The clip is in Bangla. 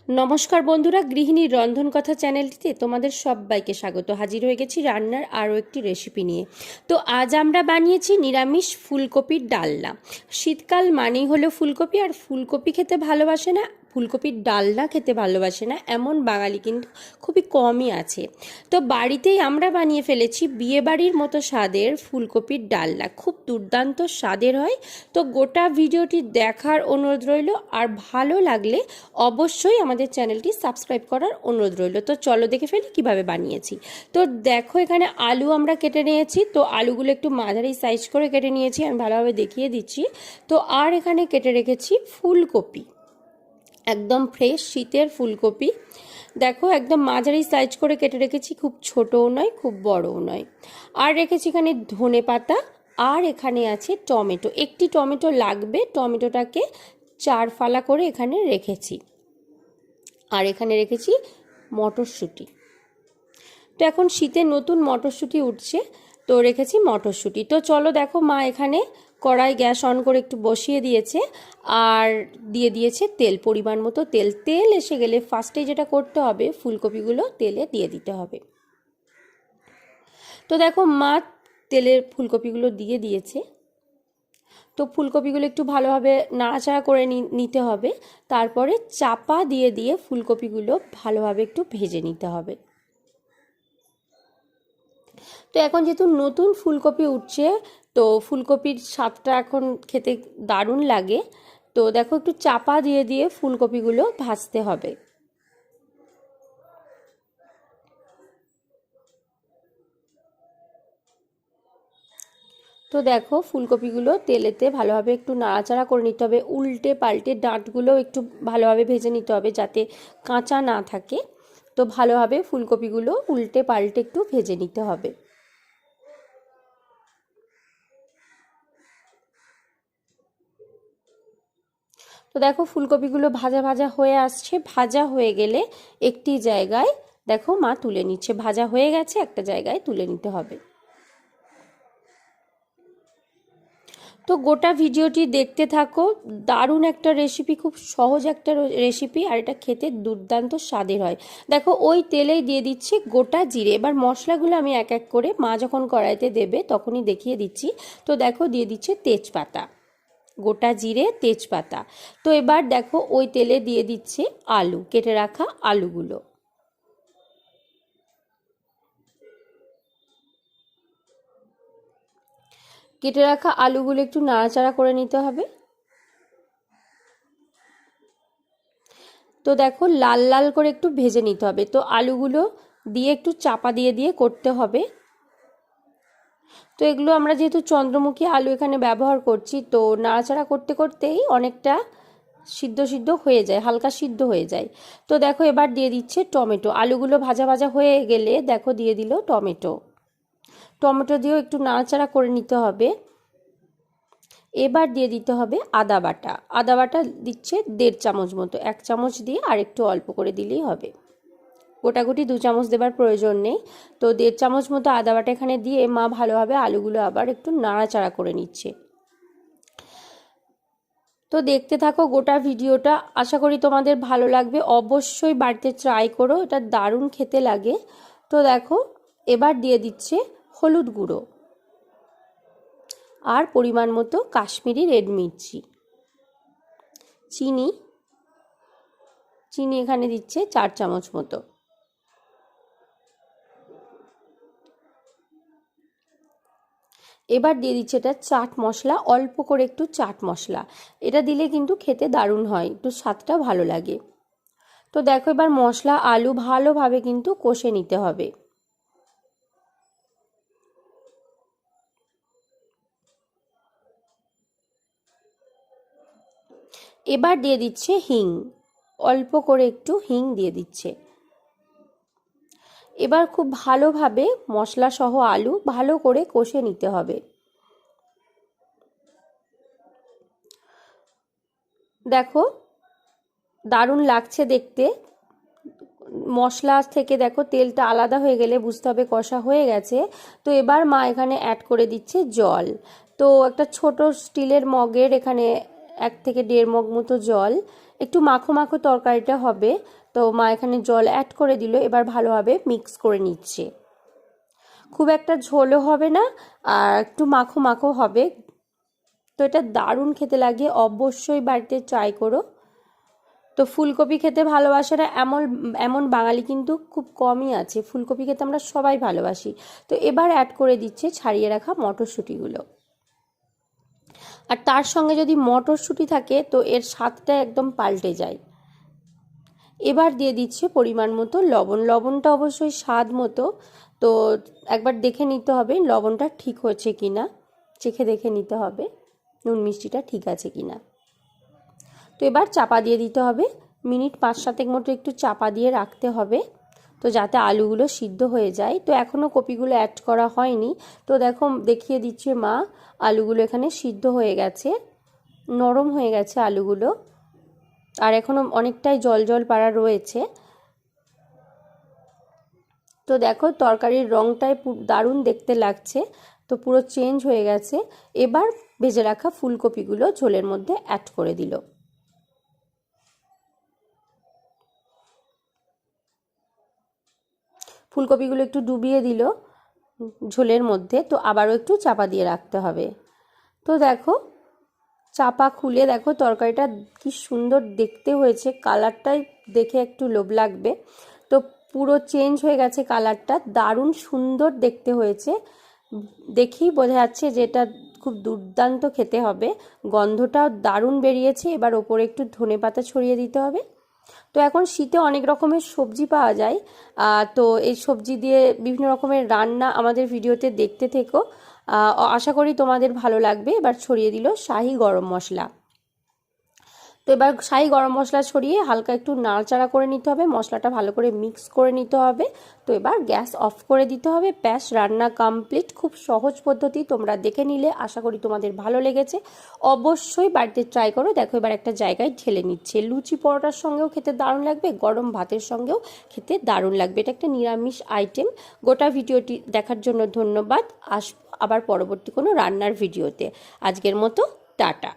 নমস্কার বন্ধুরা, গৃহিণীর রন্ধন কথা চ্যানেলটিতে তোমাদের সবাইকে স্বাগত। হাজির হয়ে গেছি রান্নার আরও একটি রেসিপি নিয়ে। তো আজ আমরা বানিয়েছি নিরামিষ ফুলকপির ডালনা। শীতকাল মানেই হলো ফুলকপি, আর ফুলকপি খেতে ভালোবাসে না, ফুলকপির ডালনা খেতে ভালোবাসে না এমন বাঙালি কিন্তু খুবই কমই আছে। তো বাড়িতেই আমরা বানিয়ে ফেলেছি বিয়েবাড়ির মতো স্বাদের ফুলকপির ডালনা। খুব দুর্দান্ত স্বাদের হয়। তো গোটা ভিডিওটি দেখার অনুরোধ রইল, আর ভালো লাগলে অবশ্যই আমাদের চ্যানেলটি সাবস্ক্রাইব করার অনুরোধ রইল। তো চলো দেখে ফেলি কিভাবে বানিয়েছি। তো দেখো, এখানে আলু আমরা কেটে নিয়েছি। তো আলুগুলো একটু মাঝারি সাইজ করে কেটে নিয়েছি, আমি ভালোভাবে দেখিয়ে দিচ্ছি। তো আর এখানে কেটে রেখেছি ফুলকপি, একদম ফ্রেশ শীতের ফুলকপি। দেখো, একদম মাঝারি সাইজ করে কেটে রেখেছি, খুব ছোটও নয় খুব বড়ও নয়। আর রেখেছি এখানে ধনে পাতা, আর এখানে আছে টমেটো। একটি টমেটো লাগবে, টমেটোটাকে 4 ফালা করে এখানে রেখেছি। আর এখানে রেখেছি মটরশুঁটি। তো এখন শীতে নতুন মটরশুঁটি উঠছে, তো রেখেছি মটরশুঁটি। তো চলো দেখো, মা এখানে কড়াই গ্যাস অন করে একটু বসিয়ে দিয়েছে, আর দিয়ে দিয়েছে তেল, পরিমাণ মতো তেল। তেল এসে গেলে ফার্স্টে যেটা করতে হবে, ফুলকপিগুলো তেলে দিয়ে দিতে হবে। তো দেখো, মা তেলের ফুলকপিগুলো দিয়ে দিয়েছে। তো ফুলকপিগুলো একটু ভালোভাবে নাড়াচাড়া করে নিতে হবে। তারপরে চাপা দিয়ে দিয়ে ফুলকপিগুলো ভালোভাবে একটু ভেজে নিতে হবে। তো এখন যেহেতু নতুন ফুলকপি উঠছে, তো ফুলকপির স্বাদটা এখন খেতে দারুণ লাগে। তো দেখো, একটু চাপা দিয়ে দিয়ে ফুলকপিগুলো ভাজতে হবে। তো দেখো, ফুলকপিগুলো তেলেতে ভালোভাবে একটু নাড়াচাড়া করে নিতে হবে, উল্টে পাল্টে ডাঁটগুলো একটু ভালোভাবে ভেজে নিতে হবে যাতে কাঁচা না থাকে। তো ভালোভাবে ফুলকপিগুলো উল্টে পাল্টে একটু ভেজে নিতে হবে। তো দেখো, ফুলকপিগুলো ভাজা ভাজা হয়ে আসছে। ভাজা হয়ে গেলে একটি জায়গায় দেখো মা তুলে নিচ্ছে। ভাজা হয়ে গেছে, একটা জায়গায় তুলে নিতে হবে। তো গোটা ভিডিওটি দেখতে থাকো। দারুণ একটা রেসিপি, খুব সহজ একটা রেসিপি, আর এটা খেতে দুর্দান্ত স্বাদের হয়। দেখো, ওই তেলেই দিয়ে দিচ্ছি গোটা জিরে। এবার মশলাগুলো আমি এক এক করে মা যখন কড়াইতে দেবে তখনই দেখিয়ে দিচ্ছি। তো দেখো, দিয়ে দিচ্ছে তেজপাতা, গোটা জিরে, তেজপাতা। তো এবার দেখো, ওই তেলে দিয়ে দিচ্ছে আলু, কেটে রাখা আলুগুলো। কেটে রাখা আলুগুলো একটু নাড়াচাড়া করে নিতে হবে। তো দেখো, লাল লাল করে একটু ভেজে নিতে হবে। তো আলুগুলো দিয়ে একটু চাপা দিয়ে দিয়ে করতে হবে। তো এগুলো আমরা যেহেতু চন্দ্রমুখী আলু এখানে ব্যবহার করছি, তো নাড়াচাড়া করতে করতেই অনেকটা সিদ্ধ সিদ্ধ হয়ে যায়, হালকা সিদ্ধ হয়ে যায়। তো দেখো, এবার দিয়ে দিচ্ছে টমেটো। আলুগুলো ভাজা ভাজা হয়ে গেলে দেখো দিয়ে দিল টমেটো। টমেটো দিয়েও একটু নাড়াচাড়া করে নিতে হবে। এবার দিয়ে দিতে হবে আদা বাটা। আদা বাটা দিচ্ছে 1.5 চামচ মতো, 1 চামচ দিয়ে আর একটু অল্প করে দিলেই হবে। গোটাগুটি 2 চামচ দেবার প্রয়োজন নেই। তো 1.5 চামচ মতো আদা বাটা এখানে দিয়ে মা ভালোভাবে আলুগুলো আবার একটু নাড়াচাড়া করে নিচ্ছে। তো দেখতে থাকো গোটা ভিডিওটা, আশা করি তোমাদের ভালো লাগবে। অবশ্যই বাড়িতে ট্রাই করো, এটা দারুণ খেতে লাগে। তো দেখো, এবার দিয়ে দিচ্ছে হলুদ গুঁড়ো, আর পরিমাণ মতো কাশ্মীরি রেড মির্চি, চিনি। চিনি এখানে দিচ্ছে 4 চামচ মতো। এবার দিয়ে দিচ্ছে এটা চাট মশলা, অল্প করে একটু চাট মশলা। এটা দিলে কিন্তু খেতে দারুণ হয়, একটু স্বাদটা ভালো লাগে। তো দেখো, এবার মশলা আলু ভালোভাবে কিন্তু কষে নিতে হবে। এবার দিয়ে দিচ্ছে হিং, অল্প করে একটু হিং দিয়ে দিচ্ছে। এবার খুব ভালোভাবে মশলা সহ আলু ভালো করে কষে নিতে হবে। দেখো, দারুণ লাগছে দেখতে। মশলা থেকে দেখো তেলটা আলাদা হয়ে গেলে বুঝতে হবে কষা হয়ে গেছে। তো এবার মা এখানে অ্যাড করে দিচ্ছে জল। তো একটা ছোট স্টিলের মগের এখানে 1 থেকে 1.5 মগ মতো জল একটু মাখো মাখো তরকারিটা হবে। তো মা এখানে জল অ্যাড করে দিল, এবার ভালোভাবে মিক্স করে নিচ্ছে। খুব একটা ঝোলও হবে না আর একটু মাখো মাখো হবে। তো এটা দারুণ খেতে লাগে, অবশ্যই বাড়িতে ট্রাই করো। তো ফুলকপি খেতে ভালোবাসে না এমন এমন বাঙালি কিন্তু খুব কমই আছে, ফুলকপি খেতে আমরা সবাই ভালোবাসি। তো এবার অ্যাড করে দিচ্ছে ছাড়িয়ে রাখা মটরশুঁটিগুলো। আর তার সঙ্গে যদি মটরশুঁটি থাকে তো এর স্বাদটা একদম পাল্টে যায়। এবার দিয়ে দিচ্ছে পরিমাণ মতো লবণ, লবণটা অবশ্যই স্বাদ মতো। তো একবার দেখে নিতে হবে লবণটা ঠিক হয়েছে কিনা, চেখে দেখে নিতে হবে নুন মিষ্টিটা ঠিক আছে কিনা। তো এবার চাপা দিয়ে দিতে হবে, মিনিট 5-7 মতো একটু চাপা দিয়ে রাখতে হবে, তো যাতে আলুগুলো সিদ্ধ হয়ে যায়। তো এখনও কপিগুলো অ্যাড করা হয়নি। তো দেখো দেখিয়ে দিচ্ছে মা, আলুগুলো এখানে সিদ্ধ হয়ে গেছে, নরম হয়ে গেছে আলুগুলো, আর এখনও অনেকটাই জল জল পাড়া রয়েছে। তো দেখো তরকারির রঙটাই দারুণ দেখতে লাগছে, তো পুরো চেঞ্জ হয়ে গেছে। এবার ভেজে রাখা ফুলকপিগুলো ঝোলের মধ্যে অ্যাড করে দিল। ফুলকপিগুলো একটু ডুবিয়ে দিল ঝোলের মধ্যে, তো আবারও একটু চাপা দিয়ে রাখতে হবে। তো দেখো চাপা খুলে দেখো তরকারিটা কি সুন্দর দেখতে হয়েছে, কালারটাই দেখে একটু লোভ লাগবে। তো পুরো চেঞ্জ হয়ে গেছে কালারটা, দারুণ সুন্দর দেখতে হয়েছে, দেখেই বোঝা যাচ্ছে যে এটা খুব দুর্দান্ত খেতে হবে। গন্ধটাও দারুণ বেরিয়েছে। এবার ওপরে একটু ধনেপাতা ছড়িয়ে দিতে হবে। তো এখন শীতে অনেক রকমের সবজি পাওয়া যায়, তো এই সবজি দিয়ে বিভিন্ন রকমের রান্না আমাদের ভিডিওতে দেখতে থেকো, আশা করি তোমাদের ভালো লাগবে। এবার ছড়িয়ে দিল শাহি গরম মশলা। তো এবার শাহি গরম মশলা ছড়িয়ে হালকা একটু নাড়াচাড়া করে নিতে হবে, মশলাটা ভালো করে মিক্স করে নিতে হবে। তো এবার গ্যাস অফ করে দিতে হবে, ব্যাস রান্না কমপ্লিট। খুব সহজ পদ্ধতি, তোমরা দেখে নিলে আশা করি তোমাদের ভালো লেগেছে। অবশ্যই বাড়িতে ট্রাই করো। দেখো এবার একটা জায়গায় ঢেলে নিচ্ছে, লুচি পরোটার সঙ্গেও খেতে দারুণ লাগবে, গরম ভাতের সঙ্গেও খেতে দারুণ লাগবে। এটা একটা নিরামিষ আইটেম। গোটা ভিডিওটি দেখার জন্য ধন্যবাদ। আসবো আবার পরবর্তী কোনো রান্নার ভিডিওতে। আজকের মতো টাটা।